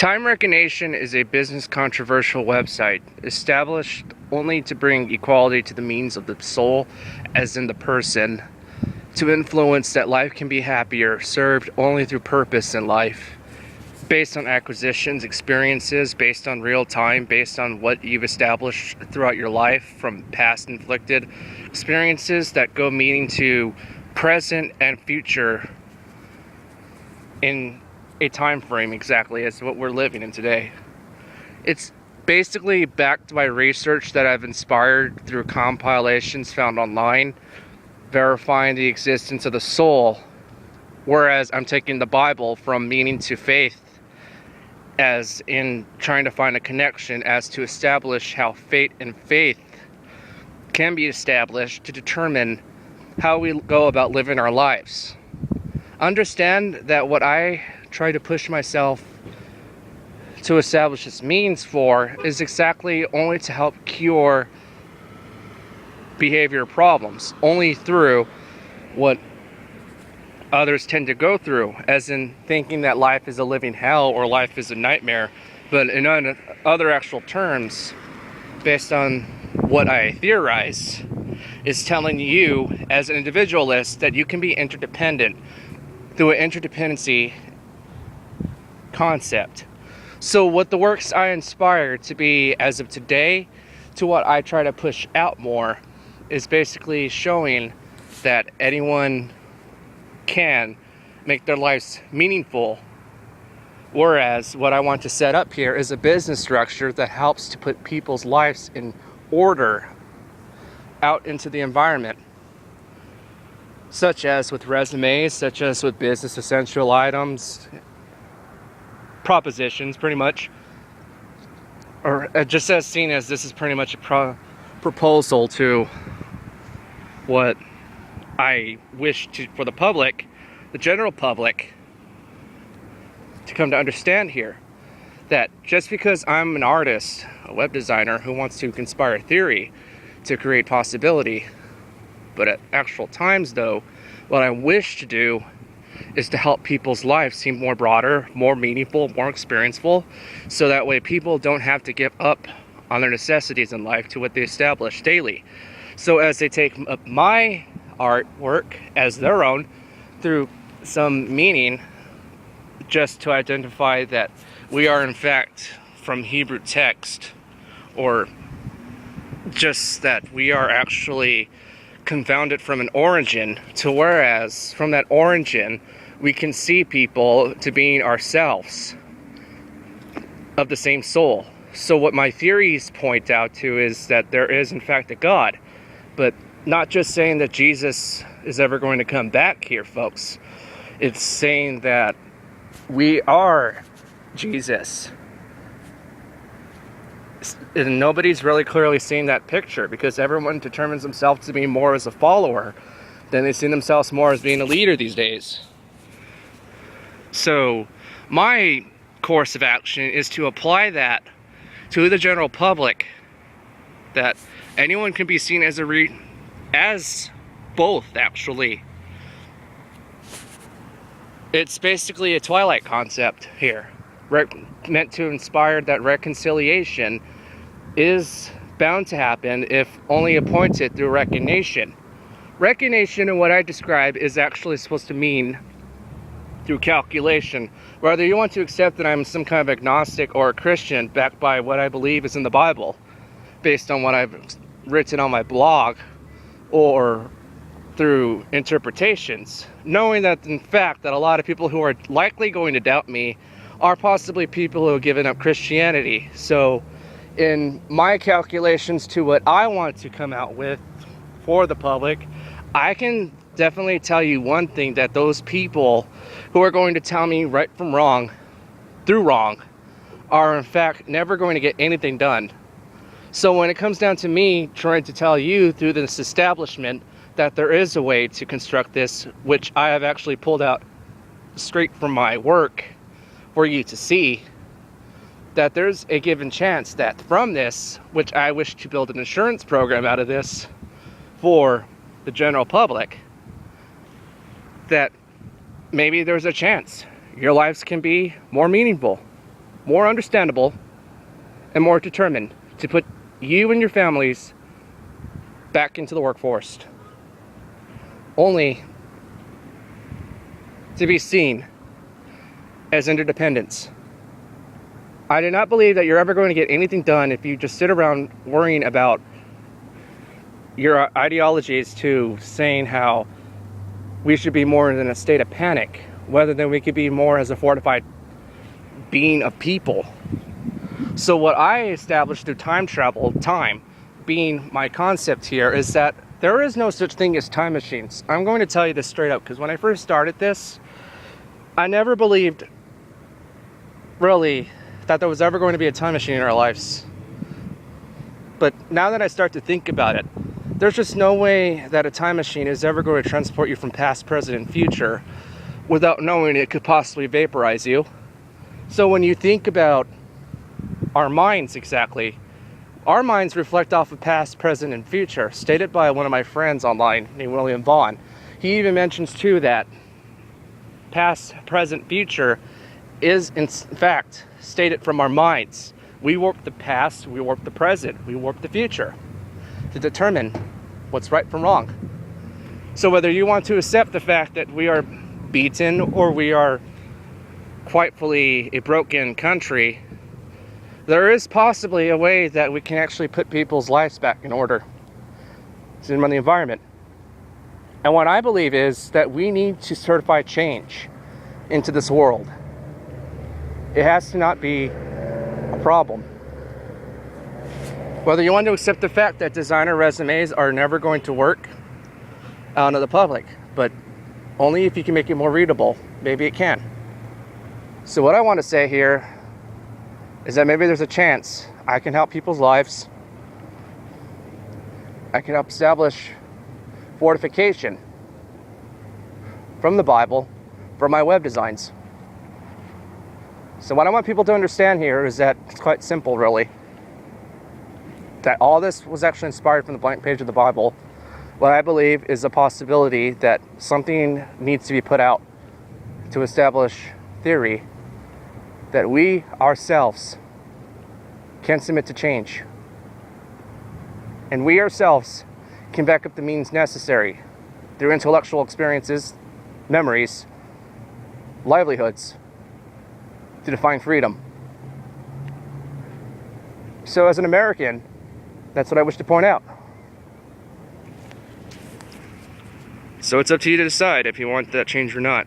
Time Reckonation is a business controversial website established only to bring equality to the means of the soul, as in the person, to influence that life can be happier, served only through purpose in life, based on acquisitions, experiences, based on real time, based on what you've established throughout your life from past inflicted experiences that go meaning to present and future in a time frame exactly as what we're living in today. It's basically backed by research that I've inspired through compilations found online, verifying the existence of the soul, whereas I'm taking the Bible from meaning to faith, as in trying to find a connection as to establish how fate and faith can be established to determine how we go about living our lives. Understand that what I try to push myself to establish this means for is exactly only to help cure behavior problems, only through what others tend to go through, as in thinking that life is a living hell or life is a nightmare, but in other actual terms, based on what I theorize, is telling you as an individualist that you can be interdependent through an interdependency concept. So what the works I inspire to be as of today to what I try to push out more is basically showing that anyone can make their lives meaningful, whereas what I want to set up here is a business structure that helps to put people's lives in order out into the environment, such as with resumes, such as with business essential items, propositions, pretty much, or just as seen as this is pretty much a proposal to what I wish to for the public, the general public, to come to understand here, that just because I'm an artist, a web designer who wants to conspire theory to create possibility, but at actual times though, what I wish to do is to help people's lives seem more broader, more meaningful, more experienceful, so that way people don't have to give up on their necessities in life to what they establish daily. So as they take up my artwork as their own through some meaning, just to identify that we are in fact from Hebrew text, or just that we are actually confounded from an origin, to whereas from that origin we can see people to being ourselves of the same soul. So what my theories point out to is that there is in fact a God, but not just saying that Jesus is ever going to come back here, folks. It's saying that we are Jesus. And nobody's really clearly seeing that picture, because everyone determines themselves to be more as a follower than they see themselves more as being a leader these days. So my course of action is to apply that to the general public, that anyone can be seen as as both, actually. It's basically a Twilight concept here, meant to inspire that reconciliation is bound to happen if only appointed through recognition. Recognition in what I describe is actually supposed to mean through calculation. Whether you want to accept that I'm some kind of agnostic or a Christian backed by what I believe is in the Bible, based on what I've written on my blog, or through interpretations, knowing that in fact that a lot of people who are likely going to doubt me are possibly people who have given up Christianity. So in my calculations to what I want to come out with for the public, I can definitely tell you one thing, that those people who are going to tell me right from wrong through wrong are in fact never going to get anything done. So when it comes down to me trying to tell you through this establishment that there is a way to construct this, which I have actually pulled out straight from my work for you to see, that there's a given chance that from this, which I wish to build an insurance program out of this for the general public, that maybe there's a chance your lives can be more meaningful. more understandable, and more determined to put you and your families back into the workforce, only to be seen as interdependence. I do not believe that you're ever going to get anything done if you just sit around worrying about your ideologies to saying how we should be more in a state of panic, rather than we could be more as a fortified being of people. So what I established through time travel, time being my concept here, is that there is no such thing as time machines. I'm going to tell you this straight up, because when I first started this, I never believed really that there was ever going to be a time machine in our lives. But now that I start to think about it, there's just no way that a time machine is ever going to transport you from past, present, and future without knowing it could possibly vaporize you. So when you think about our minds exactly, our minds reflect off of past, present, and future, stated by one of my friends online named William Vaughn. He even mentions too that past, present, future is in fact stated from our minds. We warp the past, we warp the present, we warp the future to determine what's right from wrong. So whether you want to accept the fact that we are beaten or we are quite fully a broken country, there is possibly a way that we can actually put people's lives back in order in the environment. And what I believe is that we need to certify change into this world. It has to not be a problem. Whether you want to accept the fact that designer resumes are never going to work out of the public, but only if you can make it more readable, maybe it can. So what I want to say here is that maybe there's a chance I can help people's lives. I can help establish fortification from the Bible for my web designs. So what I want people to understand here is that it's quite simple, really. That all this was actually inspired from the blank page of the Bible. What I believe is a possibility that something needs to be put out to establish theory that we ourselves can submit to change. And we ourselves can back up the means necessary through intellectual experiences, memories, livelihoods, to define freedom. So as an American, that's what I wish to point out. So it's up to you to decide if you want that change or not.